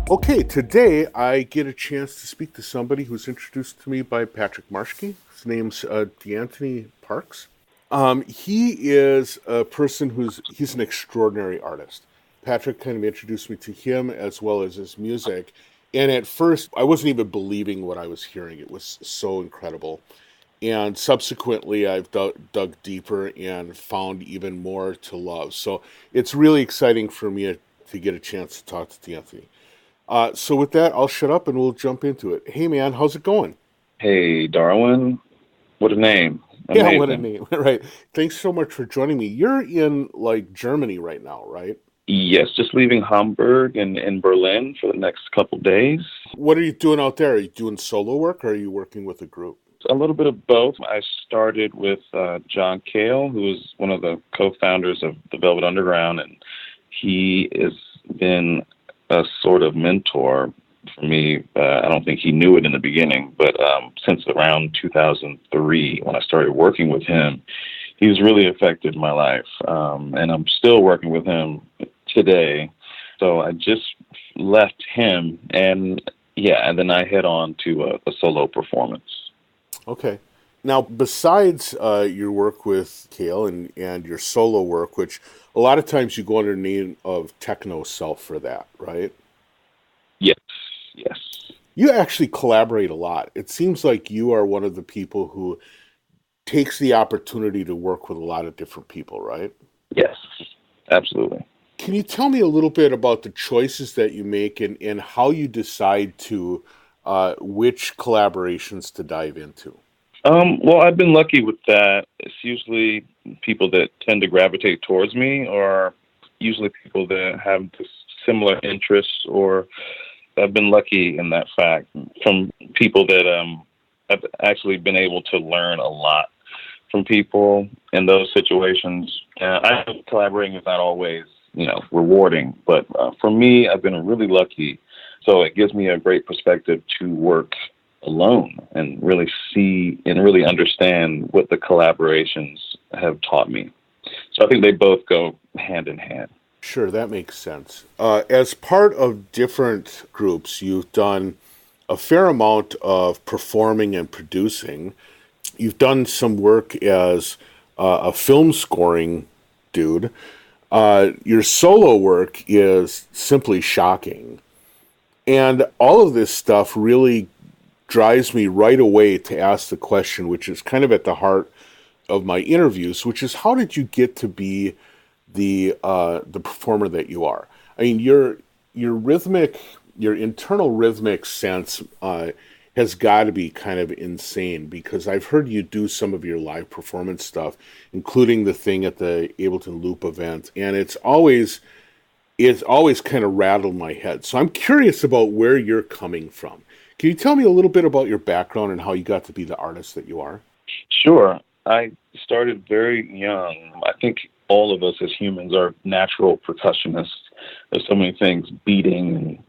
Okay, today I get a chance to speak to somebody who's introduced to me by Patrick Marshke. His name's Deantoni Parks. He is a person he's an extraordinary artist. Patrick kind of introduced me to him as well as his music. And at first, I wasn't even believing what I was hearing. It was so incredible. And subsequently, I've dug deeper and found even more to love. So it's really exciting for me to get a chance to talk to D'Anthony. So with that, I'll shut up and we'll jump into it. Hey, man, how's it going? Hey, Darwin. What a name. Yeah, what a Amazing. name. Right. Thanks so much for joining me. You're in like Germany right now, right? Yes, just leaving Hamburg and in Berlin for the next couple days. What are you doing out there? Are you doing solo work or are you working with a group? A little bit of both. I started with John Cale, who is one of the co-founders of the Velvet Underground, and he has been a sort of mentor for me. I don't think he knew it in the beginning, but since around 2003, when I started working with him, he's really affected my life. And I'm still working with him today. So I just left him, and yeah, and then I head on to a solo performance. Okay. Now, besides your work with Kale and your solo work, which a lot of times you go under the name of techno self for that, right? Yes, yes, You actually collaborate a lot. It seems like you are one of the people who takes the opportunity to work with a lot of different people, right? yes, absolutely. Can you tell me a little bit about the choices that you make and how you decide to which collaborations to dive into? Well, I've been lucky with that. It's usually people that tend to gravitate towards me, or usually people that have this similar interests, or I've been lucky in that fact from people that I've actually been able to learn a lot from people in those situations. I know collaborating is not always, rewarding, but for me, I've been really lucky. So it gives me a great perspective to work alone and really see and really understand what the collaborations have taught me. So I think they both go hand in hand. Sure, that makes sense. As part of different groups, you've done a fair amount of performing and producing. You've done some work as a film scoring dude. Your solo work is simply shocking. And all of this stuff really drives me right away to ask the question, which is kind of at the heart of my interviews, which is how did you get to be the performer that you are? I mean, your internal rhythmic sense has got to be kind of insane because I've heard you do some of your live performance stuff, including the thing at the Ableton Loop event, and it's always kind of rattled my head. So I'm curious about where you're coming from. Can you tell me a little bit about your background and how you got to be the artist that you are? Sure. I started very young. I think all of us as humans are natural percussionists. There's so many things beating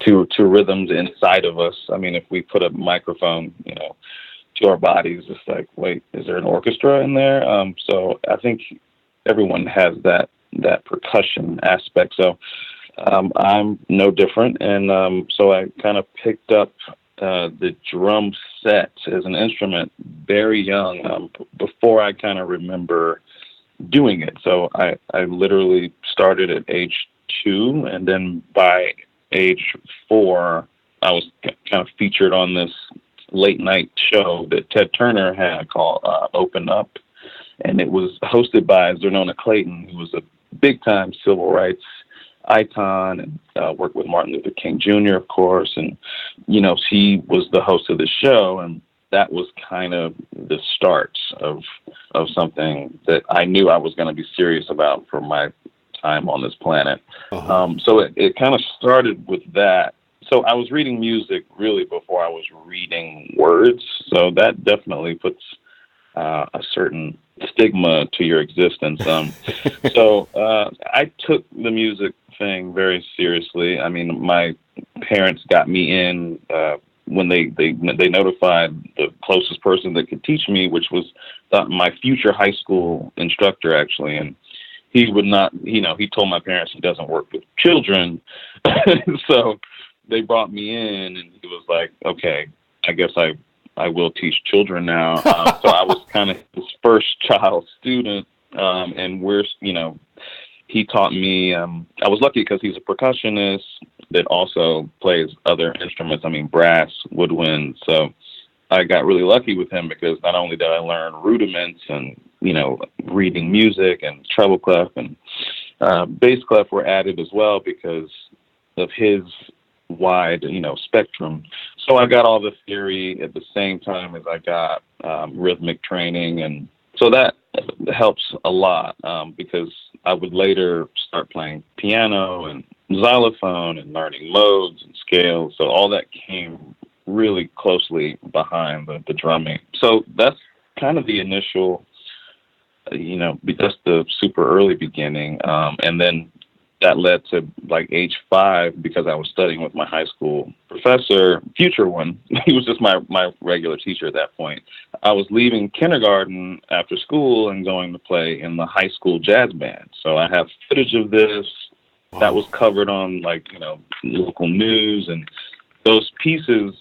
to rhythms inside of us. I mean, if we put a microphone, to our bodies, it's like, wait, is there an orchestra in there? So I think everyone has that percussion aspect. So I'm no different, and so I kind of picked up the drum set as an instrument very young, before I kind of remember doing it. So I literally started at age 2, and then by age 4, I was kind of featured on this late night show that Ted Turner had called Open Up, and it was hosted by Zernona Clayton, who was a big time civil rights icon, and worked with Martin Luther King Jr., of course. And, he was the host of the show, and that was kind of the start of something that I knew I was going to be serious about for my time on this planet. Uh-huh. So it kind of started with that. So I was reading music really before I was reading words. So that definitely puts a certain stigma to your existence. So I took the music thing very seriously. I mean, my parents got me in when they notified the closest person that could teach me, which was my future high school instructor, actually. And he would not, he told my parents he doesn't work with children. So they brought me in, and he was like, okay, I guess I will teach children now. So I was kind of his first child student. And he taught me, I was lucky because he's a percussionist that also plays other instruments. I mean, brass, woodwind. So I got really lucky with him because not only did I learn rudiments and, reading music and treble clef and bass clef were added as well because of his wide, spectrum. So I got all the theory at the same time as I got rhythmic training. And so that helps a lot because I would later start playing piano and xylophone and learning modes and scales. So all that came really closely behind the drumming. So that's kind of the initial, that's the super early beginning. And then that led to like age 5 because I was studying with my high school professor, future one. He was just my regular teacher at that point. I was leaving kindergarten after school and going to play in the high school jazz band. So I have footage of this that was covered on local news, and those pieces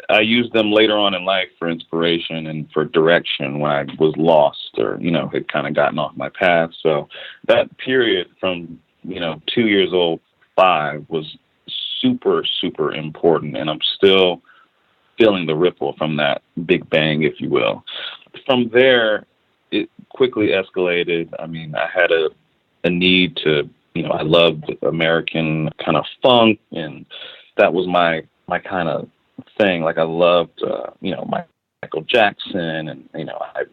I used them later on in life for inspiration and for direction when I was lost or, had kind of gotten off my path. So that period from, 2 years old, 5 was super, super important. And I'm still feeling the ripple from that big bang, if you will. From there, it quickly escalated. I mean, I had a need to, I loved American kind of funk, and that was my kind of thing. Like I loved, Michael Jackson, and,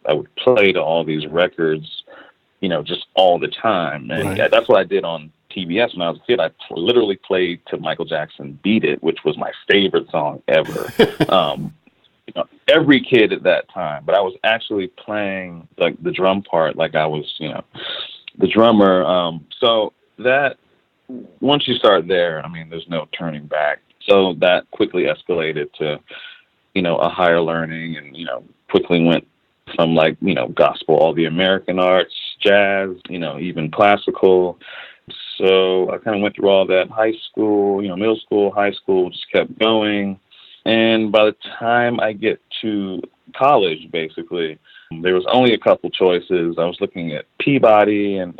I would play to all these records, just all the time. And right. That's what I did on TBS when I was a kid. I literally played to Michael Jackson Beat It, which was my favorite song ever. Every kid at that time, but I was actually playing like the drum part, like I was, the drummer. So that once you start there, I mean, there's no turning back. So that quickly escalated to, a higher learning, and, quickly went from gospel, all the American arts, jazz, even classical. So I kind of went through all that high school, middle school, high school, just kept going. And by the time I get to college, basically, there was only a couple choices. I was looking at Peabody and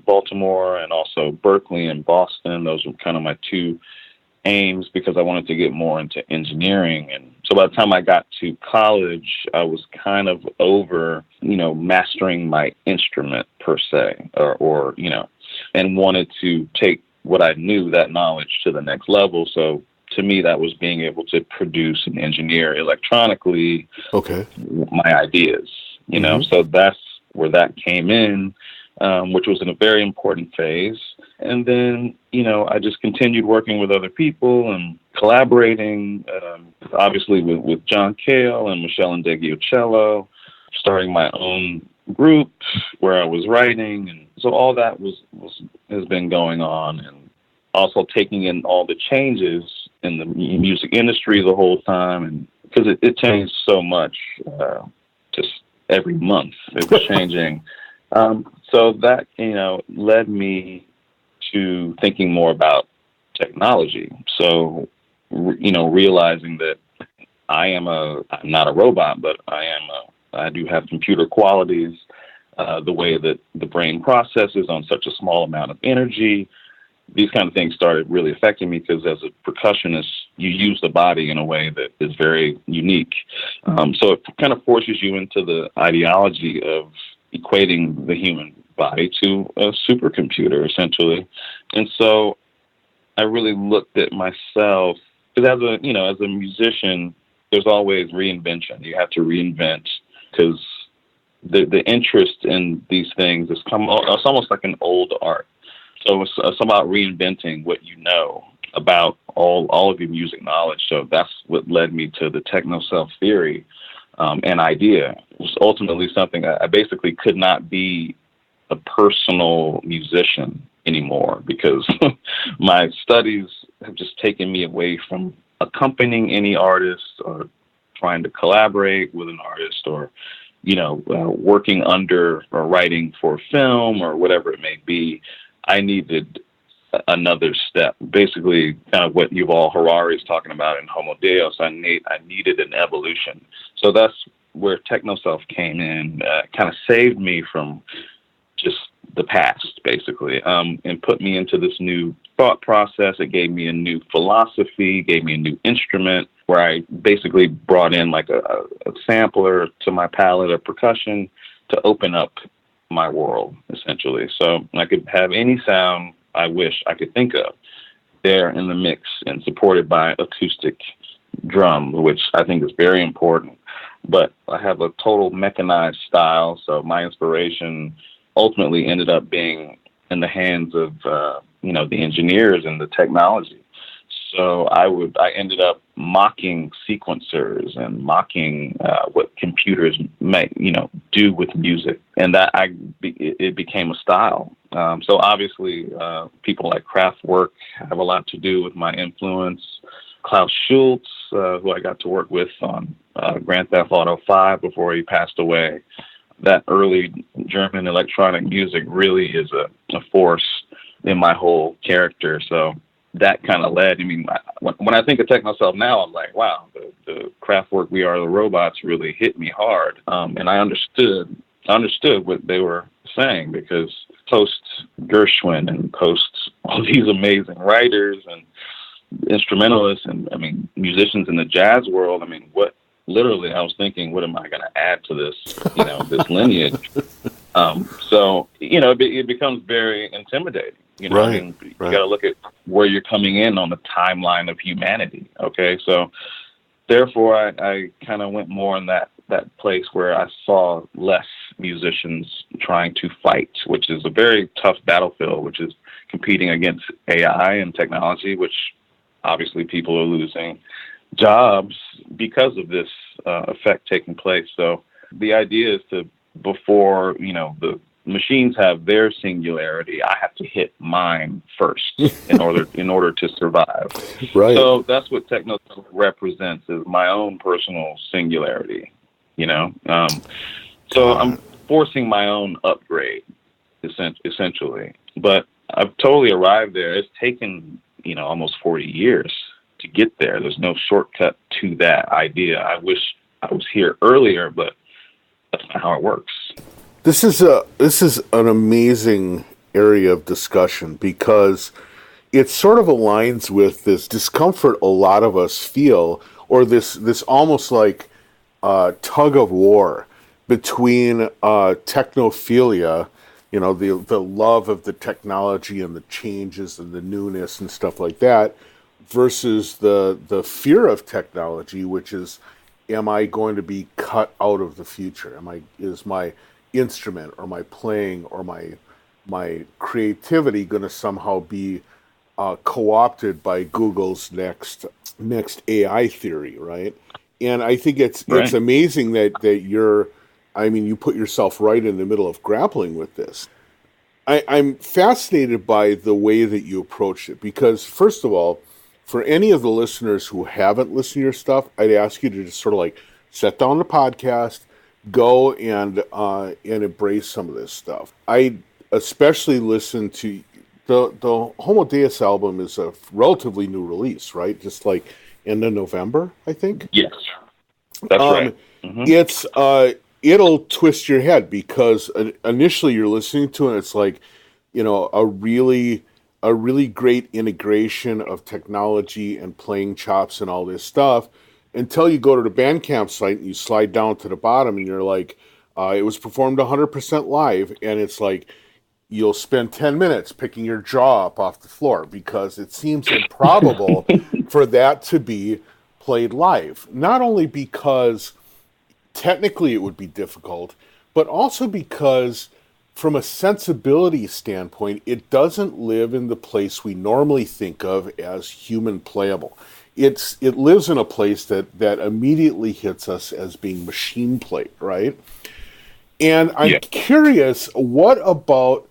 Baltimore, and also Berkeley and Boston. Those were kind of my two aims because I wanted to get more into engineering. And so by the time I got to college, I was kind of over, mastering my instrument per se, or and wanted to take what I knew, that knowledge, to the next level. So to me, that was being able to produce and engineer electronically my ideas, so that's where that came in, which was in a very important phase. And then, I just continued working with other people and collaborating, obviously with John Cale and Michelle Indeggio-Cello, starting my own group where I was writing. And so all that has been going on, and also taking in all the changes in the music industry the whole time. And because it changed so much, just every month it was changing. So that, led me to thinking more about technology. So, realizing that I'm not a robot, but I do have computer qualities, the way that the brain processes on such a small amount of energy. These kind of things started really affecting me because as a percussionist, you use the body in a way that is very unique. So it kind of forces you into the ideology of equating the human body to a supercomputer, essentially. And so I really looked at myself, because as a musician, there's always reinvention. You have to reinvent, because the interest in these things it's almost like an old art. So it's about reinventing what you know about all of your music knowledge. So that's what led me to the techno self theory and idea. It was ultimately something I basically could not be a personal musician anymore, because my studies have just taken me away from accompanying any artist or trying to collaborate with an artist or, working under or writing for film or whatever it may be, I needed another step. Basically, kind of what Yuval Harari is talking about in Homo Deus. I needed an evolution. So that's where TechnoSelf came in, kind of saved me from just the past, basically, and put me into this new thought process. It gave me a new philosophy, gave me a new instrument, where I basically brought in like a sampler to my palette of percussion to open up my world, essentially. So I could have any sound I wish I could think of there in the mix, and supported by acoustic drums, which I think is very important. But I have a total mechanized style, so my inspiration ultimately ended up being in the hands of the engineers and the technology. So I ended up mocking sequencers and mocking what computers may do with music, and that it became a style. So obviously, people like Kraftwerk have a lot to do with my influence. Klaus Schultz, who I got to work with on Grand Theft Auto 5 before he passed away. That early German electronic music really is a force in my whole character. So that kind of led. I mean, when I think of TechnoSelf now, I'm like, wow, the Kraftwerk "We Are the Robots" really hit me hard, and I understood what they were saying, because post Gershwin and post all these amazing writers and instrumentalists and musicians in the jazz world. Literally, I was thinking, what am I going to add to this, this lineage? So it becomes very intimidating. Right. You got to look at where you're coming in on the timeline of humanity. Okay, so therefore, I kind of went more in that place where I saw less musicians trying to fight, which is a very tough battlefield, which is competing against AI and technology, which obviously people are losing jobs because of this effect taking place. So the idea is to, before the machines have their singularity, I have to hit mine first in order to survive. Right. So that's what techno represents, is my own personal singularity. So I'm forcing my own upgrade, essentially. But I've totally arrived there. It's taken almost 40 years to get there. There's no shortcut to that idea. I wish I was here earlier, but that's not how it works. This is an amazing area of discussion, because it sort of aligns with this discomfort a lot of us feel, or this almost like tug of war between technophilia, the love of the technology and the changes and the newness and stuff like that, versus the fear of technology, which is, am I going to be cut out of the future? Is my instrument or my playing or my creativity going to somehow be co-opted by Google's next AI theory, right? And I think it's amazing that you put yourself right in the middle of grappling with this. I'm fascinated by the way that you approached it, because first of all, for any of the listeners who haven't listened to your stuff, I'd ask you to just sort of like set down the podcast, go and embrace some of this stuff. I especially listened to the Homo Deus album is a relatively new release, right? Just like end of November, I think. Yes, that's right. Mm-hmm. It's it'll twist your head, because initially you're listening to it, and it's like, a really great integration of technology and playing chops and all this stuff, until you go to the Bandcamp site and you slide down to the bottom and you're like, it was performed 100% live, and it's like, you'll spend 10 minutes picking your jaw up off the floor, because it seems improbable for that to be played live. Not only because technically it would be difficult, but also because from a sensibility standpoint, it doesn't live in the place we normally think of as human playable. It lives in a place that immediately hits us as being machine played, right? And I'm curious, what about,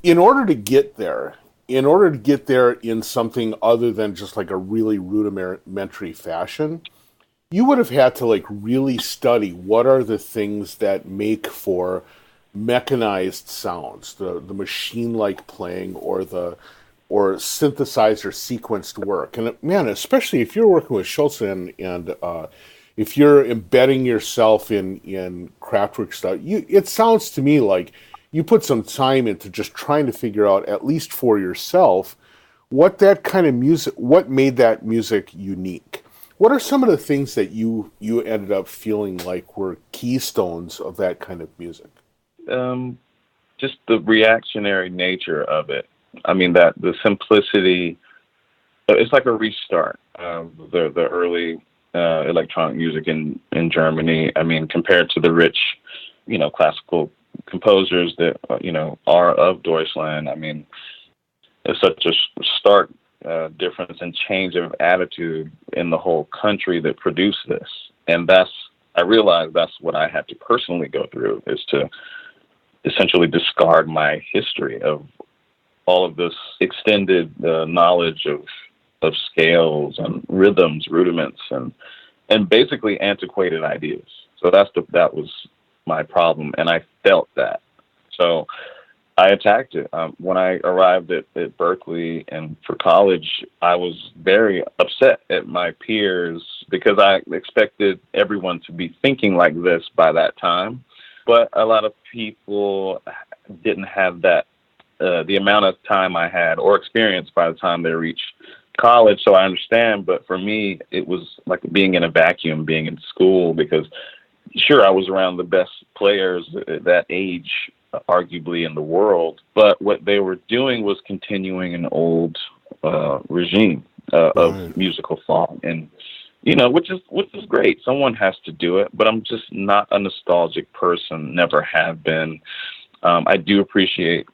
in order to get there in something other than just like a really rudimentary fashion, you would have had to like really study what are the things that make for mechanized sounds, the machine like playing or synthesizer sequenced work. And man, especially if you're working with Schultz and if you're embedding yourself in Kraftwerk stuff, it sounds to me like you put some time into just trying to figure out, at least for yourself, what that kind of music, what made that music unique. What are some of the things that you ended up feeling like were keystones of that kind of music? Just the reactionary nature of it. I mean, that the simplicity, it's like a restart of the early electronic music in Germany. I mean, compared to the rich, classical composers that, are of Deutschland. I mean, it's such a stark difference and change of attitude in the whole country that produced this. And I realized that's what I had to personally go through, is to essentially discard my history of all of this extended knowledge of scales and rhythms, rudiments, and basically antiquated ideas. So that was my problem, and I felt that. So I attacked it. When I arrived at Berkeley and for college, I was very upset at my peers because I expected everyone to be thinking like this by that time. But a lot of people didn't have that, the amount of time I had or experience by the time they reached college. So I understand. But for me, it was like being in a vacuum, being in school, because sure, I was around the best players at that age, arguably in the world. But what they were doing was continuing an old regime of musical thought. And which is great. Someone has to do it, but I'm just not a nostalgic person, never have been. I do appreciate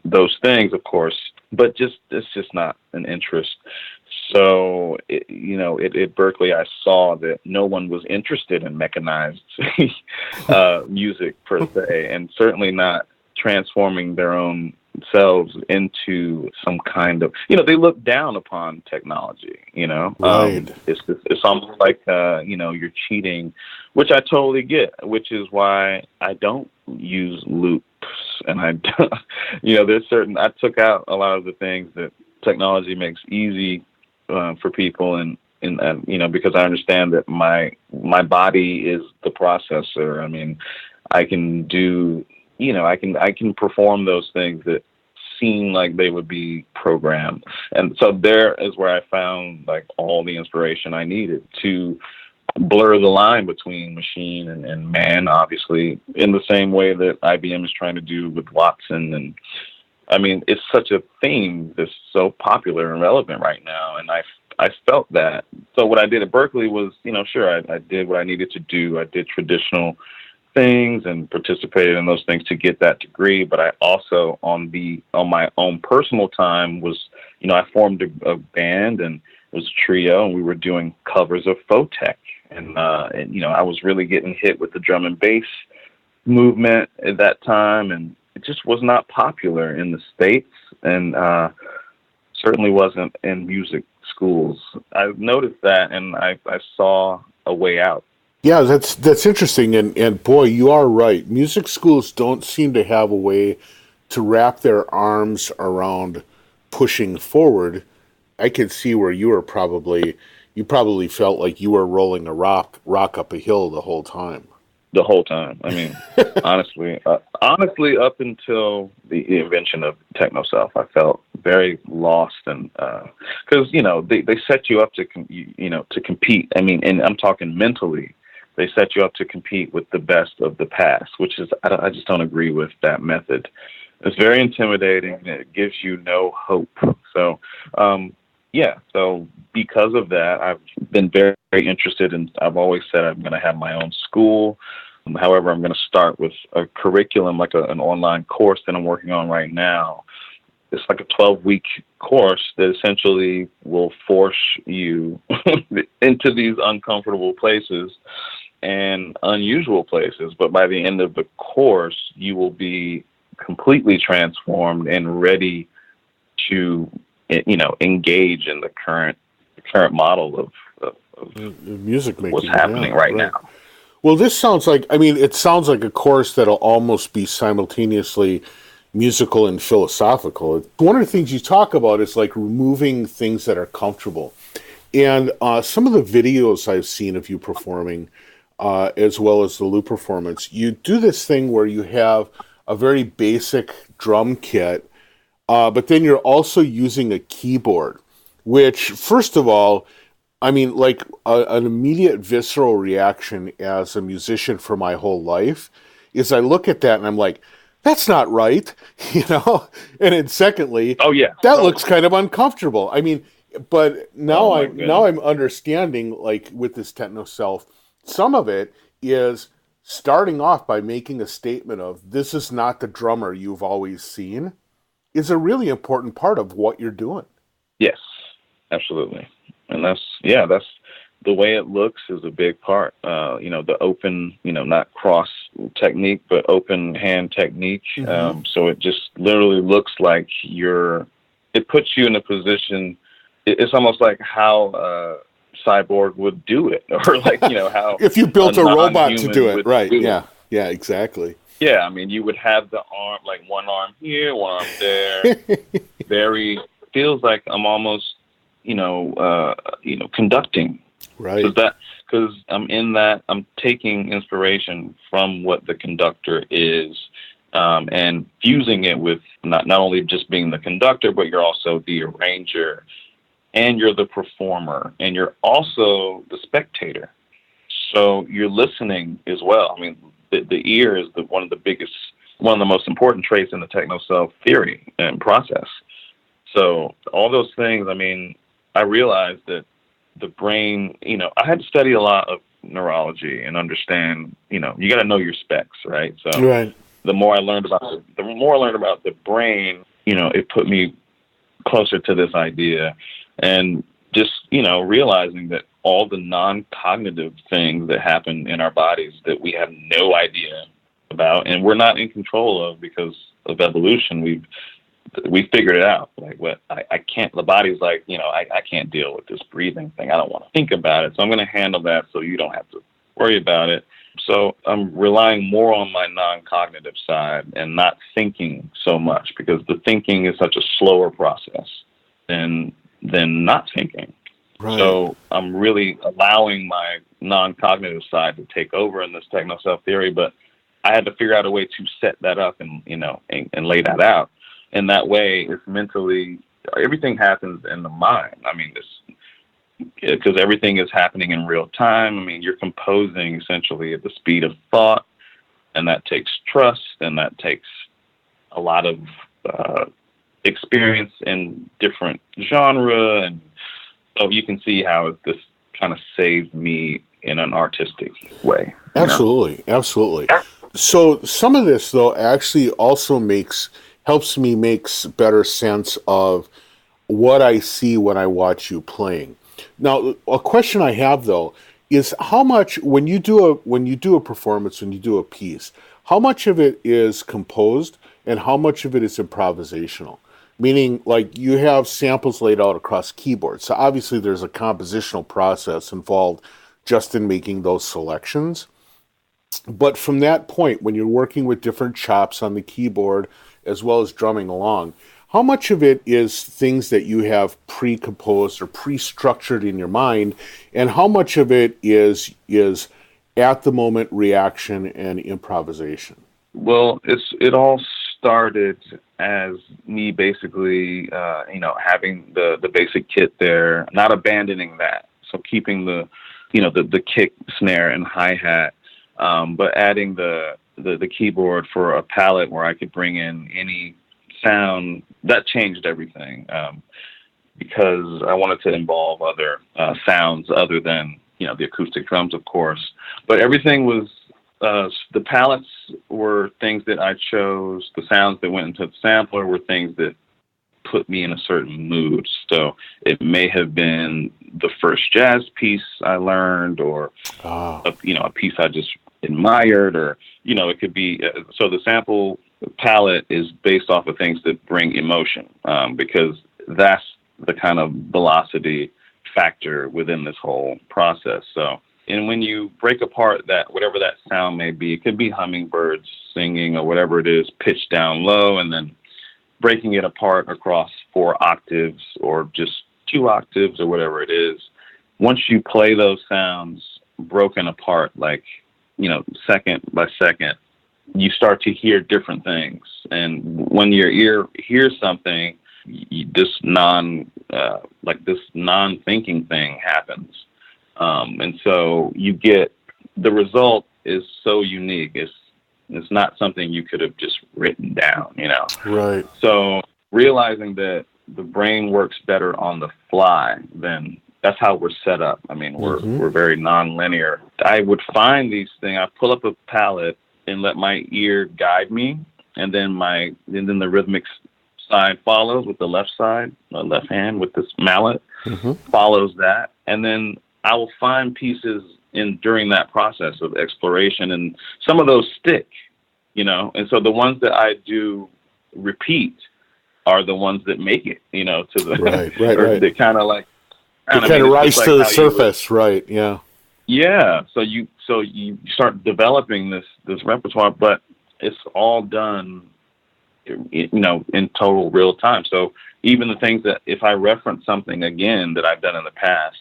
those things, of course, but it's just not an interest. So, at Berkeley, I saw that no one was interested in mechanized music per se, and certainly not transforming their own selves into some kind of, they look down upon technology, Right. It's almost like, you're cheating, which I totally get, which is why I don't use loops. And I took out a lot of the things that technology makes easy for people. And because I understand that my body is the processor. I mean, I can do, I can perform those things that seem like they would be programmed. And so there is where I found like all the inspiration I needed to blur the line between machine and man, obviously, in the same way that IBM is trying to do with Watson. And I mean, it's such a theme that's so popular and relevant right now. And I felt that. So what I did at Berkeley was, sure, I did what I needed to do. I did traditional things and participated in those things to get that degree. But I also, on my own personal time, was, I formed a band, and it was a trio, and we were doing covers of Photech. And I was really getting hit with the drum and bass movement at that time, and it just was not popular in the States, and certainly wasn't in music schools. I noticed that, and I saw a way out. Yeah, that's interesting, and boy, you are right. Music schools don't seem to have a way to wrap their arms around pushing forward. I could see where you probably felt like you were rolling a rock up a hill the whole time. The whole time. I mean, honestly, up until the invention of techno self, I felt very lost, and because they set you up to compete. I mean, and I'm talking mentally. They set you up to compete with the best of the past, which is I just don't agree with that method. It's very intimidating. And it gives you no hope. So. So because of that, I've been very, very interested in, I've always said I'm going to have my own school. However, I'm going to start with a curriculum, like an online course that I'm working on right now. It's like a 12-week course that essentially will force you into these uncomfortable places and unusual places. But by the end of the course, you will be completely transformed and ready to engage in the current model of Music what's making, happening yeah, right right. now. Well, this sounds like, I mean, it sounds like a course that'll almost be simultaneously musical and philosophical. One of the things you talk about is like removing things that are comfortable. And some of the videos I've seen of you performing, as well as the loop performance, you do this thing where you have a very basic drum kit, but then you're also using a keyboard, which, first of all, I mean, like an immediate visceral reaction as a musician for my whole life is I look at that and I'm like, that's not right, you know? And then secondly, Oh yeah, that looks totally. kind of uncomfortable. I mean, but Oh now my I'm goodness. understanding, like with this techno self, some of it is starting off by making a statement of this is not the drummer you've always seen is a really important part of what you're doing. Yes, absolutely. And that's the way it looks is a big part. The open, not cross technique, but open hand technique. Mm-hmm. So it just literally looks like it puts you in a position. It's almost like how Cyborg would do it, or like, how If you a built a robot to do non-human it, would right? do it. Yeah, yeah, exactly. Yeah, I mean, you would have the arm, like one arm here, one arm there. Very feels like I'm almost, conducting. Right. Because I'm taking inspiration from what the conductor is, and fusing it with not only just being the conductor, but you're also the arranger, and you're the performer, and you're also the spectator. So you're listening as well. I mean, the ear is one of the most important traits in the techno self theory and process. So all those things, I mean, I realized that the brain, I had to study a lot of neurology and understand, you got to know your specs, right? So Right. the more I learned about the brain, it put me closer to this idea, and just, realizing that all the non-cognitive things that happen in our bodies that we have no idea about and we're not in control of because of evolution, we figured it out. Like, what I can't, the body's like, I can't deal with this breathing thing. I don't want to think about it. So I'm going to handle that so you don't have to worry about it. So I'm relying more on my non-cognitive side and not thinking so much, because the thinking is such a slower process than not thinking. Right. So I'm really allowing my non-cognitive side to take over in this techno self theory, but I had to figure out a way to set that up and lay that out. And that way, it's mentally, everything happens in the mind. I mean, because everything is happening in real time. I mean, you're composing essentially at the speed of thought, and that takes trust, and that takes a lot of experience in different genre. And so you can see how this kind of saved me in an artistic way. Absolutely. Absolutely. So some of this, though, actually also helps me makes better sense of what I see when I watch you playing. Now, a question I have, though, is how much, when you do a performance, when you do a piece, how much of it is composed and how much of it is improvisational? Meaning, like, you have samples laid out across keyboards. So obviously there's a compositional process involved just in making those selections. But from that point, when you're working with different chops on the keyboard as well as drumming along, how much of it is things that you have pre-composed or pre-structured in your mind, and how much of it is at the moment reaction and improvisation? Well, it all started as me basically, having the basic kit there, not abandoning that. So keeping the kick, snare, and hi-hat, but adding the keyboard for a palette where I could bring in any sound. That changed everything, because I wanted to involve other sounds other than the acoustic drums, of course. But everything was the palettes were things that I chose. The sounds that went into the sampler were things that put me in a certain mood. So it may have been the first jazz piece I learned, or a piece I just admired, or it could be. So the sample palette is based off of things that bring emotion, because that's the kind of velocity factor within this whole process. So, and when you break apart that, whatever that sound may be, it could be hummingbirds singing or whatever it is, pitched down low, and then breaking it apart across 4 octaves or just 2 octaves or whatever it is. Once you play those sounds broken apart, like, second by second, you start to hear different things. And when your ear hears something, this non-thinking thing happens. And so you get, the result is so unique. It's not something you could have just written down, Right. So realizing that the brain works better on the fly, then that's how we're set up. I mean, we're very nonlinear. I would find these things. I pull up a palette and let my ear guide me, and then the rhythmic side follows with the left side, the left hand with this mallet follows that, and then I will find pieces during that process of exploration, and some of those stick, and so the ones that I do repeat are the ones that make it, to the right. They kind of like rise to the surface, right? Yeah. Yeah. So you start developing this repertoire, but it's all done, in total real time. So even the things that if I reference something again that I've done in the past,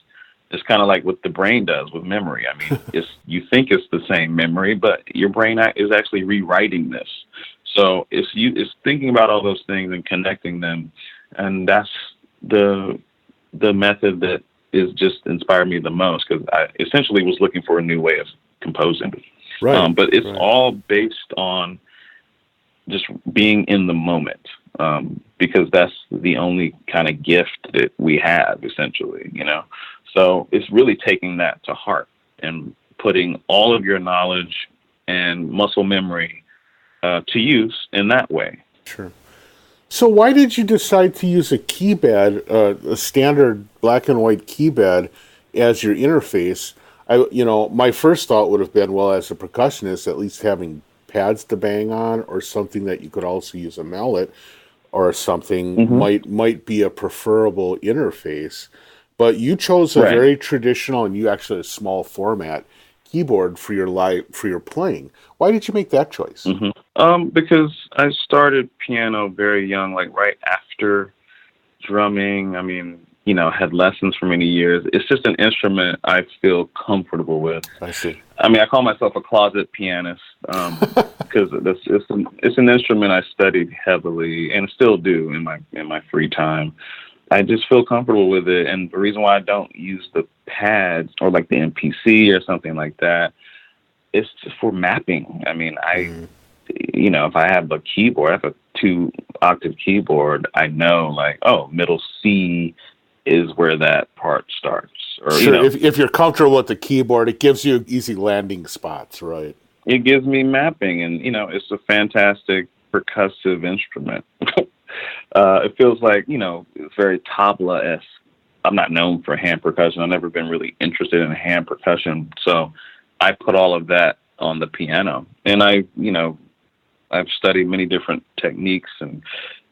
it's kind of like what the brain does with memory. I mean, you think it's the same memory, but your brain is actually rewriting this. So it's thinking about all those things and connecting them, and that's the method that is just inspired me the most, because I essentially was looking for a new way of composing. Right. But it's all based on just being in the moment, because that's the only kind of gift that we have, essentially, So it's really taking that to heart and putting all of your knowledge and muscle memory to use in that way. Sure. So why did you decide to use a keypad, a standard black and white keypad, as your interface? My first thought would have been, well, as a percussionist, at least having pads to bang on, or something that you could also use a mallet or something might be a preferable interface. But you chose a very traditional, and you actually a small format keyboard for your playing. Why did you make that choice? Because I started piano very young, like right after drumming. I mean, had lessons for many years. It's just an instrument I feel comfortable with. I see. I mean, I call myself a closet pianist, because it's an instrument I studied heavily and still do in my free time. I just feel comfortable with it, and the reason why I don't use the pads or like the MPC or something like that, it's just for mapping. I mean, if I have a keyboard, I have a 2-octave keyboard, I know, like, middle C is where that part starts. Or, sure, if you're comfortable with the keyboard, it gives you easy landing spots, right? It gives me mapping, and, it's a fantastic percussive instrument. It feels like, it's very tabla-esque. I'm not known for hand percussion. I've never been really interested in hand percussion. So I put all of that on the piano. And I've studied many different techniques and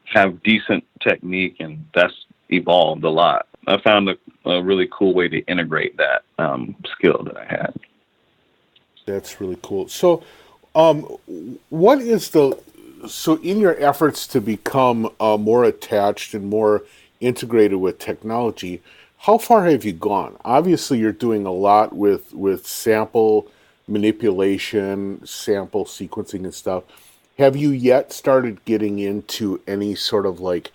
have decent technique, and that's evolved a lot. I found a really cool way to integrate that skill that I had. That's really cool. So so in your efforts to become more attached and more integrated with technology, how far have you gone? Obviously, you're doing a lot with sample manipulation, sample sequencing and stuff. Have you yet started getting into any sort of like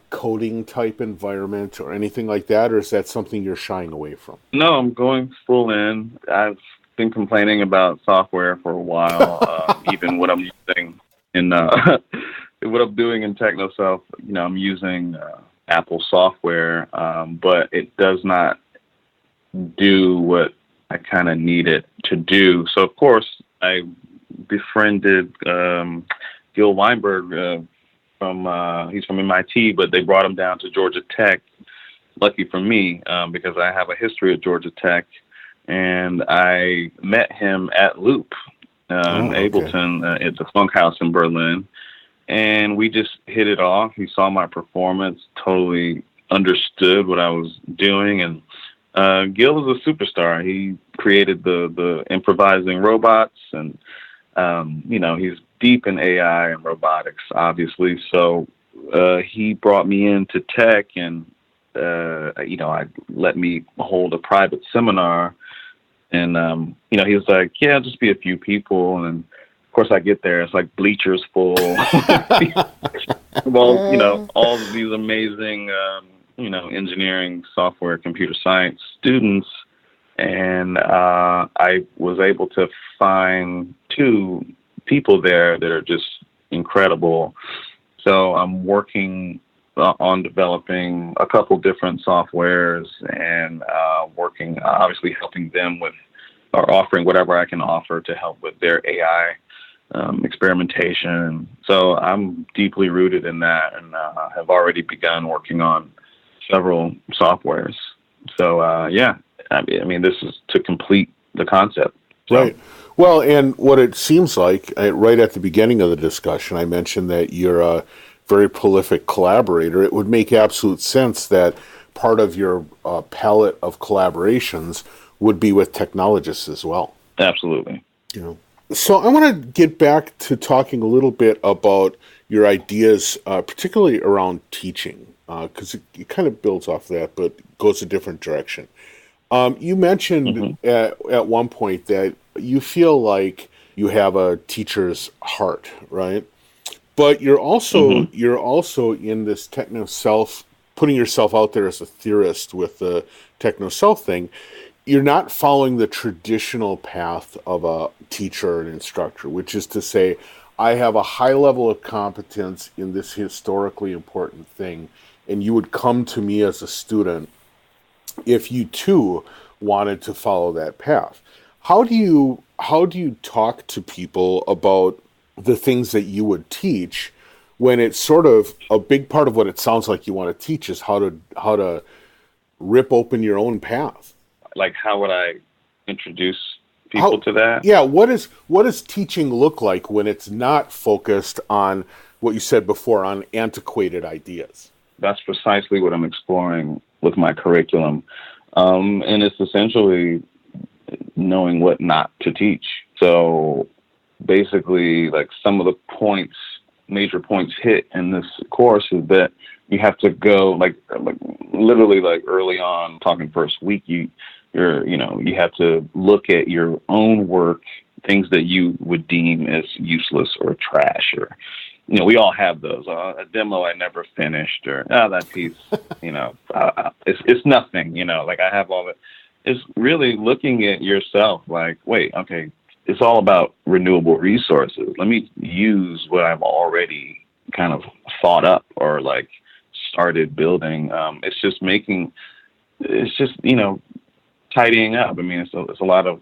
coding type environment or anything like that, or is that something you're shying away from? No, I'm going full in. I've been complaining about software for a while, even what I'm using in what I'm doing in TechnoSelf. I'm using Apple software, but it does not do what I kind of need it to do. So, of course, I befriended Gil Weinberg he's from MIT, but they brought him down to Georgia Tech. Lucky for me, because I have a history at Georgia Tech, and I met him at Loop, Ableton, at the Funk House in Berlin, and we just hit it off. He saw my performance, totally understood what I was doing. And Gil is a superstar. He created the improvising robots, and he's deep in AI and robotics, obviously. So he brought me into tech, and I let me hold a private seminar. And he was like, "Yeah, just be a few people." And of course, I get there, it's like bleachers full. Well, all of these amazing, engineering, software, computer science students. And I was able to find two people there that are just incredible. So I'm working on developing a couple different softwares, and working, obviously helping them with, or offering whatever I can offer to help with their AI experimentation. So I'm deeply rooted in that, and have already begun working on several softwares. So I mean, this is to complete the concept. So. Right. Well, and what it seems like, right at the beginning of the discussion, I mentioned that you're a very prolific collaborator. It would make absolute sense that part of your palette of collaborations would be with technologists as well. Absolutely. So I want to get back to talking a little bit about your ideas, particularly around teaching, because it kind of builds off that, but goes a different direction. You mentioned at one point that you feel like you have a teacher's heart, right? But you're also in this techno self, putting yourself out there as a theorist with the techno self thing. You're not following the traditional path of a teacher or an instructor, which is to say, I have a high level of competence in this historically important thing, and you would come to me as a student if you too wanted to follow that path. How do you talk to people about the things that you would teach when it's sort of a big part of what it sounds like you want to teach is how to rip open your own path? Like, how would I introduce people to that? Yeah, what does teaching look like when it's not focused on what you said before, on antiquated ideas? That's precisely what I'm exploring with my curriculum. And it's essentially knowing what not to teach. So basically, like, some of the major points hit in this course is that you have to go like literally, like, early on, talking first week, you have to look at your own work, things that you would deem as useless or trash, or, we all have those. A demo I never finished, or that piece, it's nothing. Like, I have all that. It's really looking at yourself like, wait, okay, it's all about renewable resources. Let me use what I've already kind of thought up or like started building. It's just tidying up. I mean, it's a lot of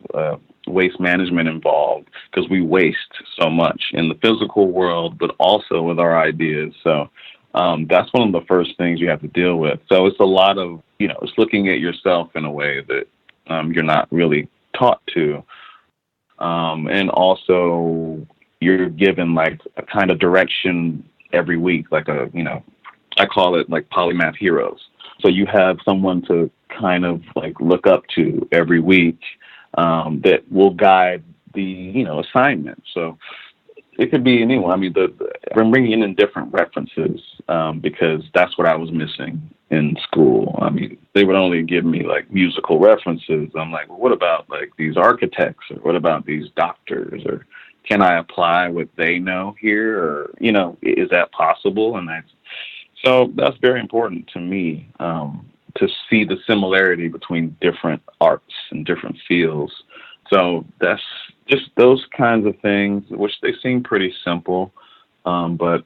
waste management involved, because we waste so much in the physical world, but also with our ideas. So that's one of the first things you have to deal with. So it's a lot of, it's looking at yourself in a way that you're not really taught to. And also you're given like a kind of direction every week, like I call it like polymath heroes. So you have someone to kind of like look up to every week, that will guide the, assignment. So it could be anyone. I mean, I'm bringing in different references, because that's what I was missing in school. I mean, they would only give me like musical references. I'm like, well, what about like these architects, or what about these doctors, or can I apply what they know here, or, is that possible? And so that's very important to me, to see the similarity between different arts and different fields. So that's just those kinds of things, which they seem pretty simple, but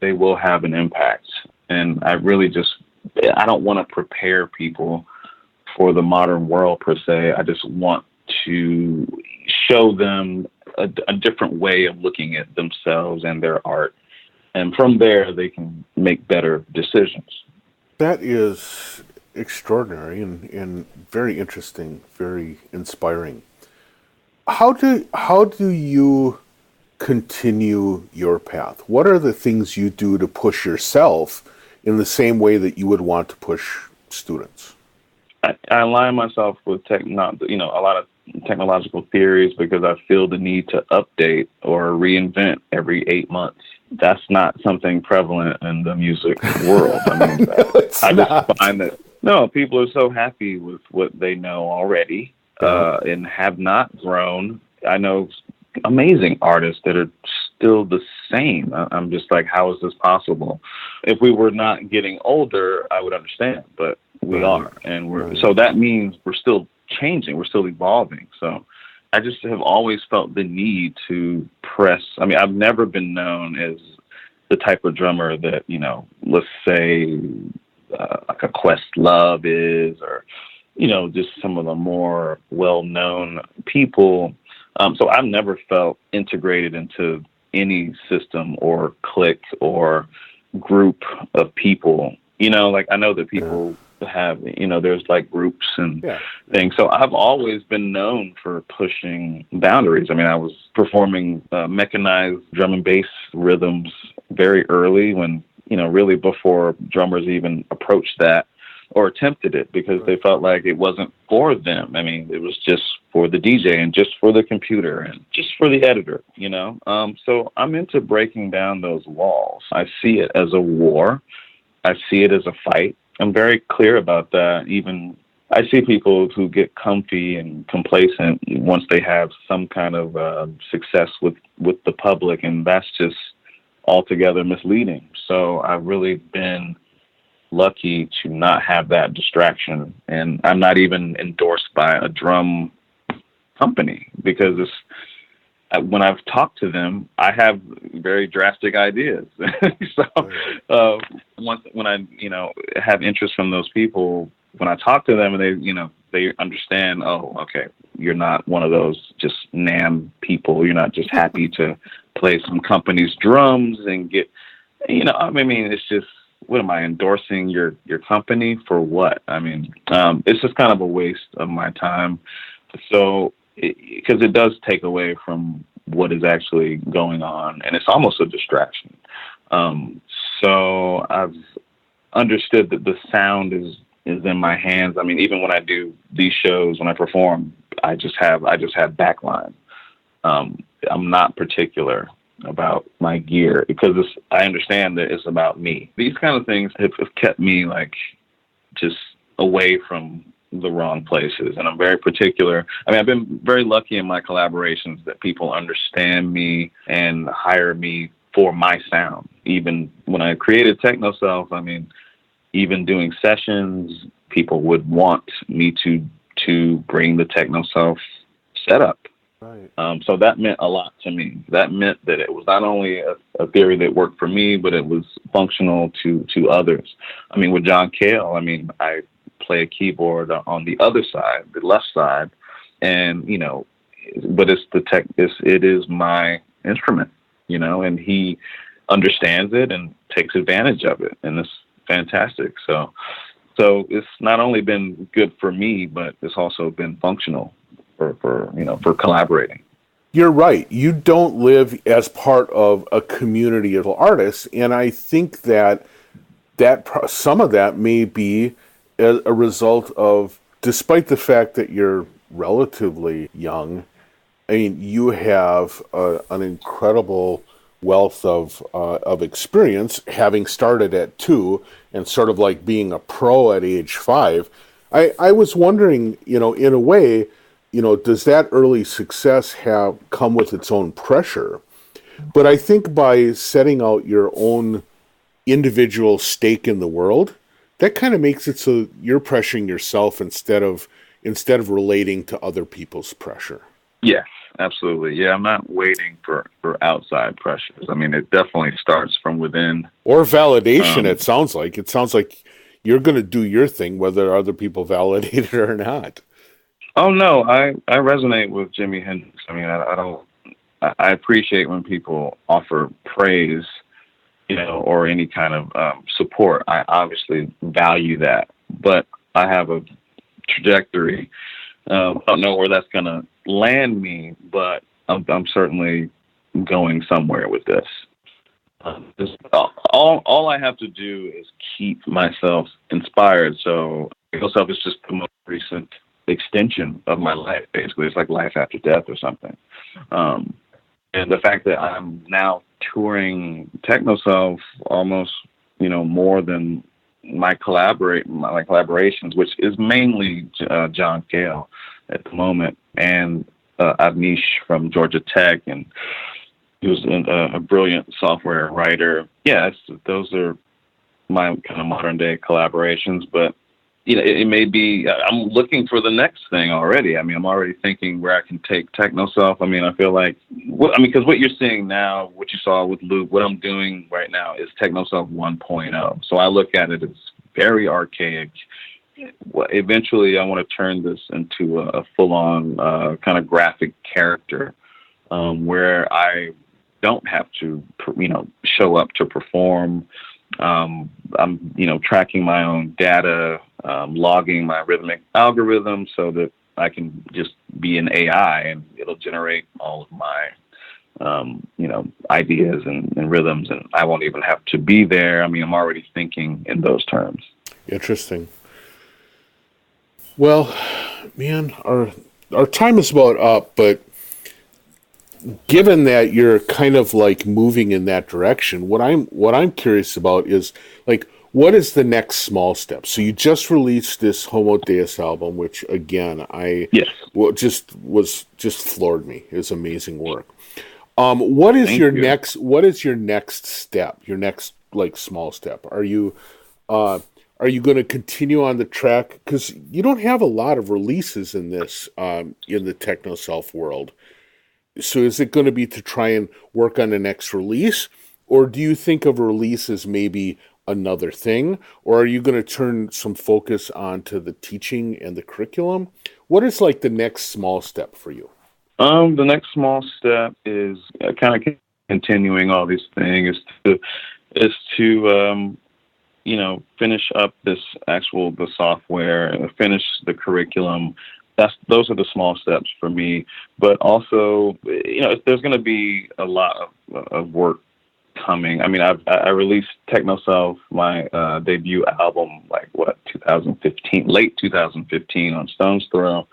they will have an impact. And I don't want to prepare people for the modern world per se. I just want to show them a different way of looking at themselves and their art. And from there, they can make better decisions. That is extraordinary and very interesting, very inspiring. How do you continue your path? What are the things you do to push yourself in the same way that you would want to push students? I align myself with a lot of technological theories because I feel the need to update or reinvent every 8 months. That's not something prevalent in the music world. I mean, Just find that people are so happy with what they know already, and have not grown. I know amazing artists that are still the same. I'm just like, how is this possible? If we were not getting older, I would understand, but we are, and so that means we're still changing, we're still evolving. So I just have always felt the need to press. I mean, I've never been known as the type of drummer that, let's say like a Questlove is, or, just some of the more well-known people. So I've never felt integrated into any system or clique or group of people. Like, I know that people have, there's like groups and things. So I've always been known for pushing boundaries. I mean, I was performing mechanized drum and bass rhythms very early, when, really before drummers even approached that or attempted it, because they felt like it wasn't for them. I mean, it was just for the DJ and just for the computer and just for the editor, So I'm into breaking down those walls. I see it as a war. I see it as a fight. I'm very clear about that. Even I see people who get comfy and complacent once they have some kind of success with the public, and that's just altogether misleading. So I've really been lucky to not have that distraction, and I'm not even endorsed by a drum company, because when I've talked to them, I have very drastic ideas. So when I have interest from those people, when I talk to them, and they understand, oh, okay, you're not one of those just NAMM people. You're not just happy to play some company's drums and get, I mean, it's just, what am I endorsing your company for? What? I mean, it's just kind of a waste of my time. So, because it does take away from what is actually going on, and it's almost a distraction. So I've understood that the sound is in my hands. I mean, even when I do these shows, when I perform, I just have backline. I'm not particular about my gear, because I understand that it's about me. These kind of things have kept me like just away from the wrong places, and I'm very particular. I mean, I've been very lucky in my collaborations that people understand me and hire me for my sound. Even when I created Techno Self, I mean, even doing sessions, people would want me to bring the Techno Self setup. Right. So that meant a lot to me. That meant that it was not only a theory that worked for me, but it was functional to others. I mean, with John Cale, I mean, I play a keyboard on the other side, the left side, and but it is my instrument, and he understands it and takes advantage of it, and it's fantastic. So it's not only been good for me, but it's also been functional for collaborating. You're right. You don't live as part of a community of artists, and I think that some of that may be a result of, despite the fact that you're relatively young, I mean, you have an incredible wealth of experience, having started at 2 and sort of like being a pro at age 5. I was wondering, in a way, does that early success come with its own pressure? But I think by setting out your own individual stake in the world, that kind of makes it so you're pressuring yourself instead of relating to other people's pressure. Yeah, absolutely. Yeah, I'm not waiting for outside pressures. I mean, it definitely starts from within. Or validation, it sounds like. It sounds like you're going to do your thing, whether other people validate it or not. Oh, no, I resonate with Jimi Hendrix. I mean, I appreciate when people offer praise, or any kind of support. I obviously value that, but I have a trajectory. I don't know where that's going to land me, but I'm certainly going somewhere with this. All I have to do is keep myself inspired. So myself is just the most recent extension of my life. Basically, it's like life after death or something. And the fact that I'm now touring TechnoSelf almost, more than my collaborations, which is mainly John Gale at the moment, and Avnish from Georgia Tech, and he was a brilliant software writer. Yeah, those are my kind of modern day collaborations. But it may be. I'm looking for the next thing already. I mean, I'm already thinking where I can take TechnoSelf. I mean, I feel like, because what you're seeing now, what you saw with Luke, what I'm doing right now is TechnoSelf 1.0. So I look at it as very archaic. Eventually, I want to turn this into a full-on kind of graphic character, where I don't have to, show up to perform. I'm, tracking my own data, logging my rhythmic algorithm so that I can just be an AI and it'll generate all of my, ideas and rhythms, and I won't even have to be there. I mean, I'm already thinking in those terms. Interesting. Well, man, our time is about up, but given that you're kind of like moving in that direction, what I'm curious about is like, what is the next small step? So you just released this Homo Deus album, which again, just floored me. It was amazing work. What is your next step? Your next like small step? Are you going to continue on the track? Because you don't have a lot of releases in this in the TechnoSelf world. So is it going to be to try and work on the next release, or do you think of a release as maybe another thing, or are you going to turn some focus onto the teaching and the curriculum? What is like the next small step for you? The next small step is kind of continuing all these things is to finish up the software, finish the curriculum. Those are the small steps for me. But also, there's going to be a lot of work coming. I mean, I released TechnoSelf, my debut album, 2015, late 2015 on Stone's Throw.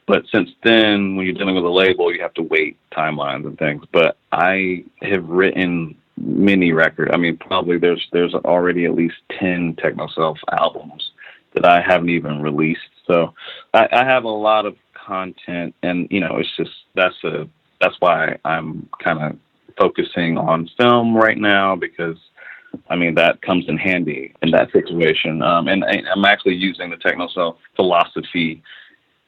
But since then, when you're dealing with a label, you have to wait timelines and things. But I have written many records. I mean, probably there's already at least 10 TechnoSelf albums that I haven't even released. So I have a lot of content, and it's just that's why I'm kind of focusing on film right now, because I mean that comes in handy in that situation. And I'm actually using the TechnoSelf philosophy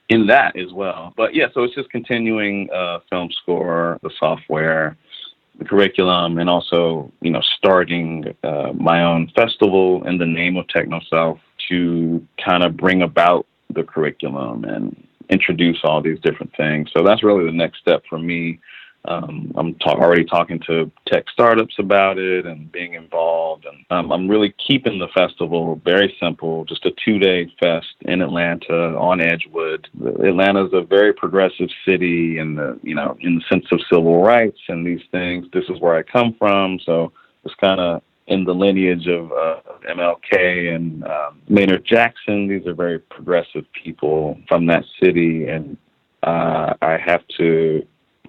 in that as well. But yeah, so it's just continuing film score, the software, the curriculum, and also starting my own festival in the name of TechnoSelf to kind of bring about the curriculum and introduce all these different things. So that's really the next step for me. I'm already talking to tech startups about it and being involved. And I'm really keeping the festival very simple, just a 2-day fest in Atlanta on Edgewood. Atlanta is a very progressive city in the sense of civil rights and these things. This is where I come from. So it's kind of in the lineage of MLK and Maynard Jackson. These are very progressive people from that city. And I have to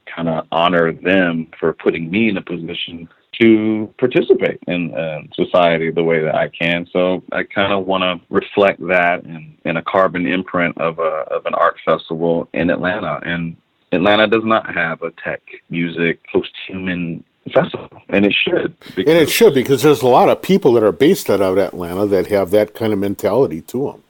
kind of honor them for putting me in a position to participate in society the way that I can. So I kind of want to reflect that in a carbon imprint of an art festival in Atlanta. And Atlanta does not have a tech music post-human festival, and it should. Because there's a lot of people that are based out of Atlanta that have that kind of mentality to them.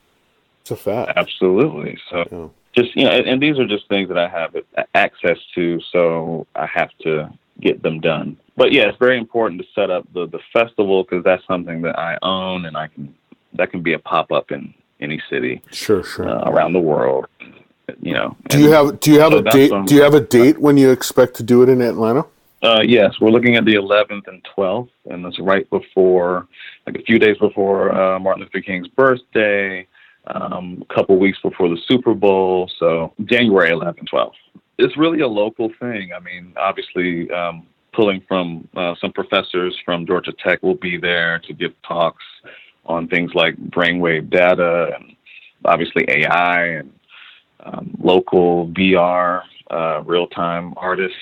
It's a fact. Absolutely. So. Yeah. Just, and these are just things that I have access to, so I have to get them done. But yeah, it's very important to set up the festival, because that's something that I own, and that can be a pop-up in any city, sure, around the world. Do you have a date? Do you have a date when you expect to do it in Atlanta? Yes, we're looking at the 11th and 12th, and that's right before, a few days before Martin Luther King's birthday. A couple weeks before the Super Bowl, so January 11th, 12th. It's really a local thing. I mean, obviously, pulling from some professors from Georgia Tech will be there to give talks on things like brainwave data and obviously AI and local VR, real-time artists.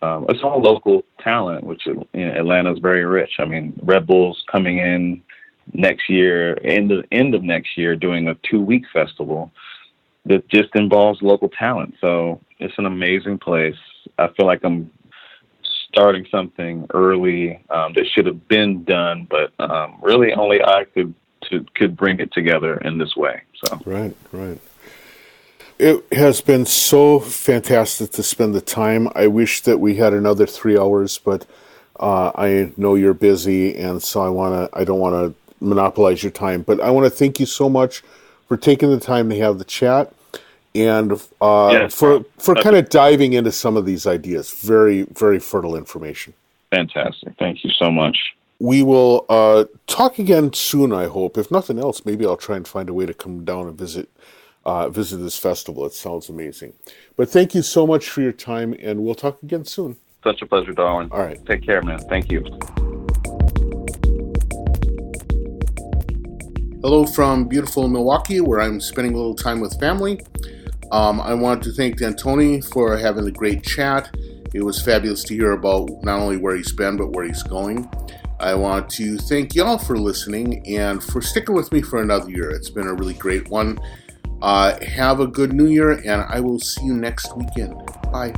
It's all local talent, which Atlanta is very rich. I mean, Red Bull's coming in next year, end of next year, doing a 2-week festival that just involves local talent. So it's an amazing place. I feel like I'm starting something early that should have been done, but really only I could bring it together in this way. So right. It has been so fantastic to spend the time. I wish that we had another 3 hours, but I know you're busy, and so I don't want to monopolize your time. But I want to thank you so much for taking the time to have the chat and for kind of diving into some of these ideas. Very, very fertile information. Fantastic. Thank you so much. We will talk again soon, I hope. If nothing else, maybe I'll try and find a way to come down and visit this festival. It sounds amazing. But thank you so much for your time, and we'll talk again soon. Such a pleasure, Darwin. All right. Take care, man. Thank you. Hello from beautiful Milwaukee, where I'm spending a little time with family. I want to thank Deantoni for having a great chat. It was fabulous to hear about not only where he's been, but where he's going. I want to thank y'all for listening and for sticking with me for another year. It's been a really great one. Have a good new year, and I will see you next weekend. Bye.